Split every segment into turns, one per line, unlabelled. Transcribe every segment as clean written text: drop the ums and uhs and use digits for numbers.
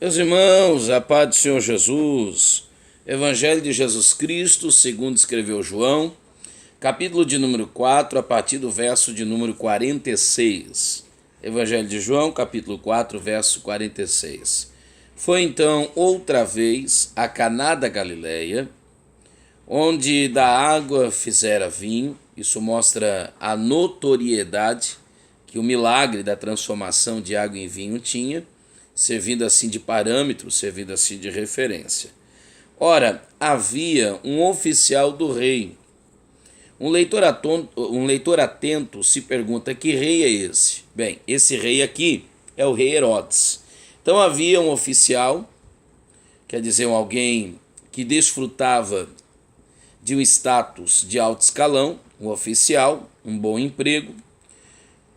Meus irmãos, a paz do Senhor Jesus, Evangelho de Jesus Cristo, segundo escreveu João, capítulo de número 4, a partir do verso de número 46. Evangelho de João, capítulo 4, verso 46. Foi então outra vez a Caná da Galileia, onde da água fizera vinho. Isso mostra a notoriedade que o milagre da transformação de água em vinho tinha, servindo assim de parâmetro, servindo assim de referência. Ora, havia um oficial do rei. Um leitor atento se pergunta: que rei é esse? Bem, esse rei aqui é o rei Herodes. Então havia um oficial, quer dizer, alguém que desfrutava de um status de alto escalão, um oficial, um bom emprego,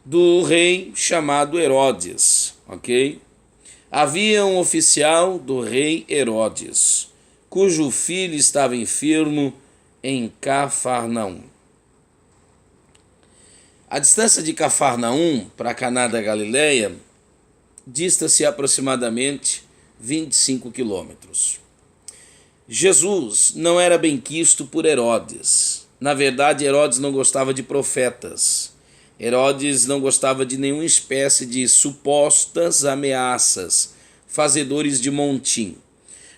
do rei chamado Herodes, ok? Havia um oficial do rei Herodes, cujo filho estava enfermo em Cafarnaum. A distância de Cafarnaum para Caná da Galileia dista-se aproximadamente 25 quilômetros. Jesus não era bem quisto por Herodes. Na verdade, Herodes não gostava de profetas. Herodes não gostava de nenhuma espécie de supostas ameaças, fazedores de montim.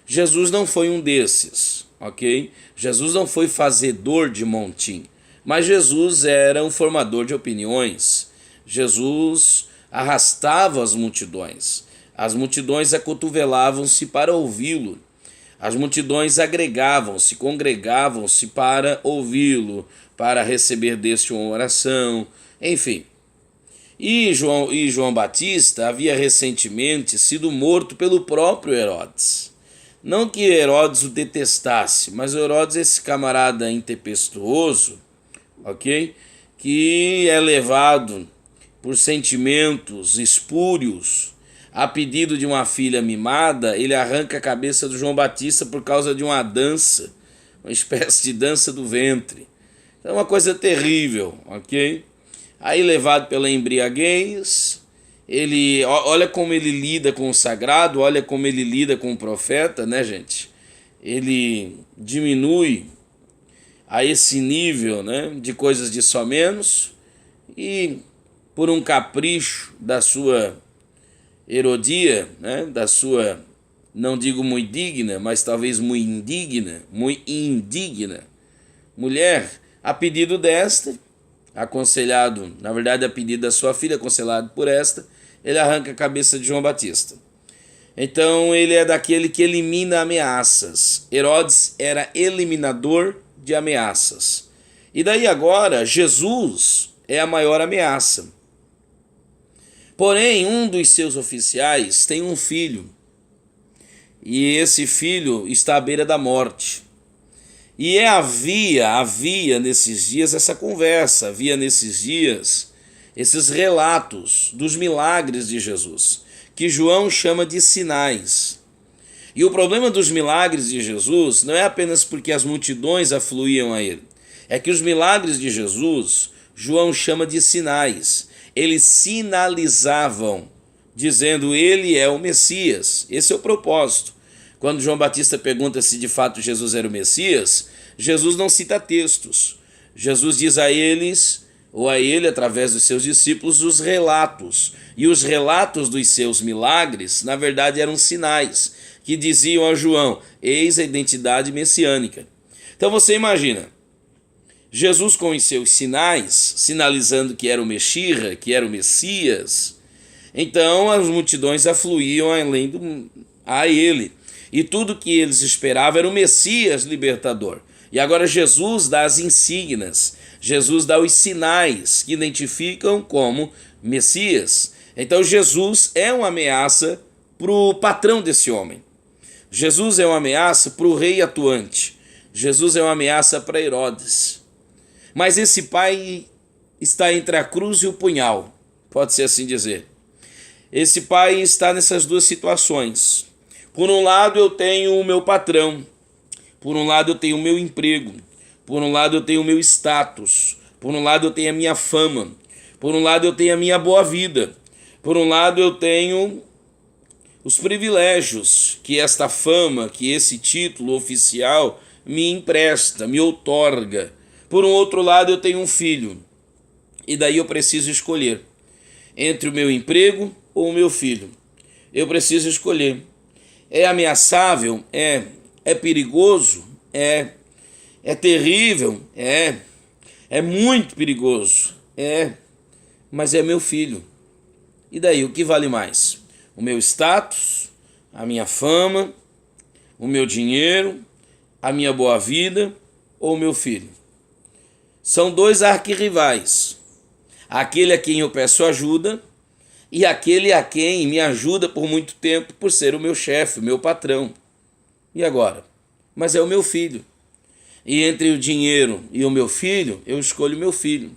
Jesus não foi um desses, ok? Jesus não foi fazedor de montim, mas Jesus era um formador de opiniões. Jesus arrastava as multidões acotovelavam-se para ouvi-lo. As multidões agregavam-se, congregavam-se para ouvi-lo, para receber deste uma oração, enfim. E João Batista havia recentemente sido morto pelo próprio Herodes. Não que Herodes o detestasse, mas o Herodes é esse camarada intempestuoso, ok? Que é levado por sentimentos espúrios. A pedido de uma filha mimada, ele arranca a cabeça do João Batista por causa de uma dança, uma espécie de dança do ventre. É uma coisa terrível, ok? Aí, levado pela embriaguez, olha como ele lida com o sagrado, olha como ele lida com o profeta, né, gente? Ele diminui a esse nível, né, de coisas de só menos, e por um capricho da sua Herodia, né, da sua, não digo muito digna, mas talvez muito indigna mulher, a pedido desta, aconselhado, na verdade a pedido da sua filha, aconselhado por esta, ele arranca a cabeça de João Batista. Então ele é daquele que elimina ameaças. Herodes era eliminador de ameaças. E daí agora Jesus é a maior ameaça. Porém, um dos seus oficiais tem um filho, e esse filho está à beira da morte. E havia nesses dias essa conversa, havia nesses dias esses relatos dos milagres de Jesus, que João chama de sinais. E o problema dos milagres de Jesus não é apenas porque as multidões afluíam a ele, é que os milagres de Jesus, João chama de sinais. Eles sinalizavam, dizendo: ele é o Messias. Esse é o propósito. Quando João Batista pergunta se de fato Jesus era o Messias, Jesus não cita textos. Jesus diz a eles, ou a ele, através dos seus discípulos, os relatos. E os relatos dos seus milagres, na verdade, eram sinais que diziam a João: eis a identidade messiânica. Então você imagina, Jesus com os seus sinais, sinalizando que era o Mexirra, que era o Messias, então as multidões afluíam a ele. E tudo que eles esperavam era o Messias libertador. E agora Jesus dá as insígnias, Jesus dá os sinais que identificam como Messias. Então Jesus é uma ameaça para o patrão desse homem. Jesus é uma ameaça para o rei atuante. Jesus é uma ameaça para Herodes. Mas esse pai está entre a cruz e o punhal, pode ser assim dizer. Esse pai está nessas duas situações. Por um lado eu tenho o meu patrão, por um lado eu tenho o meu emprego, por um lado eu tenho o meu status, por um lado eu tenho a minha fama, por um lado eu tenho a minha boa vida, por um lado eu tenho os privilégios que esta fama, que esse título oficial me empresta, me outorga. Por um outro lado, eu tenho um filho, e daí eu preciso escolher entre o meu emprego ou o meu filho. Eu preciso escolher. É ameaçável? É. É perigoso? É. É terrível? É. É muito perigoso? É. Mas é meu filho. E daí, o que vale mais? O meu status, a minha fama, o meu dinheiro, a minha boa vida ou o meu filho? São dois arquirrivais. Aquele a quem eu peço ajuda e aquele a quem me ajuda por muito tempo por ser o meu chefe, o meu patrão. E agora? Mas é o meu filho. E entre o dinheiro e o meu filho, eu escolho o meu filho.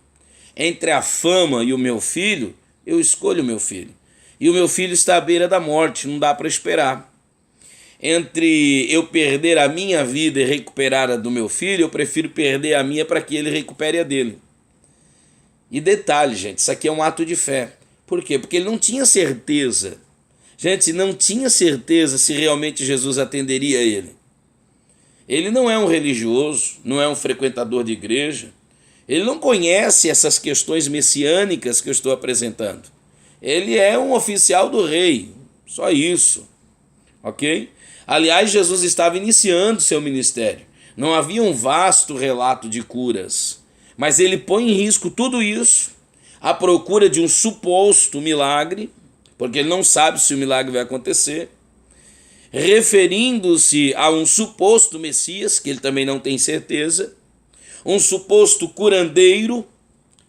Entre a fama e o meu filho, eu escolho o meu filho. E o meu filho está à beira da morte, não dá para esperar. Entre eu perder a minha vida e recuperar a do meu filho, eu prefiro perder a minha para que ele recupere a dele. E detalhe, gente, isso aqui é um ato de fé. Por quê? Porque ele não tinha certeza. Gente, não tinha certeza se realmente Jesus atenderia a ele. Ele não é um religioso, não é um frequentador de igreja. Ele não conhece essas questões messiânicas que eu estou apresentando. Ele é um oficial do rei, só isso, ok? Aliás, Jesus estava iniciando seu ministério. Não havia um vasto relato de curas, mas ele põe em risco tudo isso à procura de um suposto milagre, porque ele não sabe se o milagre vai acontecer, referindo-se a um suposto Messias, que ele também não tem certeza, um suposto curandeiro.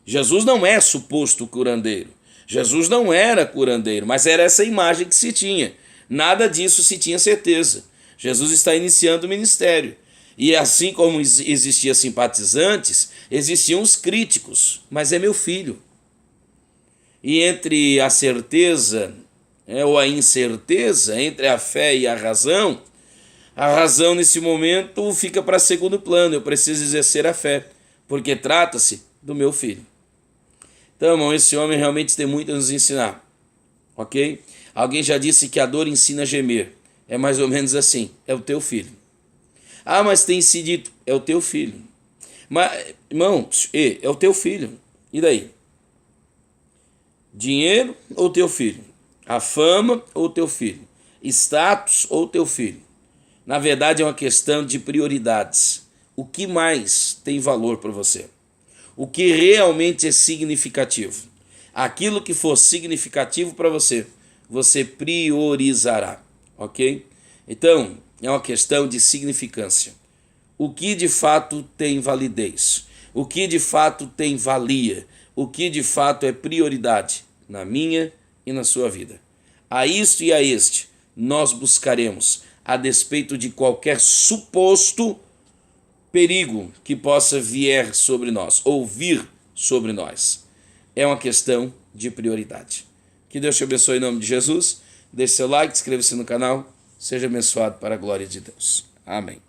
Jesus não é suposto curandeiro. Jesus não era curandeiro, mas era essa imagem que se tinha. Nada disso se tinha certeza. Jesus está iniciando o ministério. E assim como existiam simpatizantes, existiam os críticos. Mas é meu filho. E entre a certeza ou a incerteza, entre a fé e a razão nesse momento fica para segundo plano. Eu preciso exercer a fé, porque trata-se do meu filho. Então, irmão, esse homem realmente tem muito a nos ensinar, ok? Alguém já disse que a dor ensina a gemer. É mais ou menos assim, é o teu filho. Ah, mas tem se dito, é o teu filho. Mas, irmão, é o teu filho. E daí? Dinheiro ou teu filho? A fama ou teu filho? Status ou teu filho? Na verdade, é uma questão de prioridades. O que mais tem valor para você? O que realmente é significativo? Aquilo que for significativo para você, você priorizará, ok? Então, é uma questão de significância. O que de fato tem validez? O que de fato tem valia? O que de fato é prioridade na minha e na sua vida? A isto e a este nós buscaremos, a despeito de qualquer suposto perigo que possa vier sobre nós, ou vir sobre nós. É uma questão de prioridade. Que Deus te abençoe em nome de Jesus. Deixe seu like, inscreva-se no canal. Seja abençoado para a glória de Deus. Amém.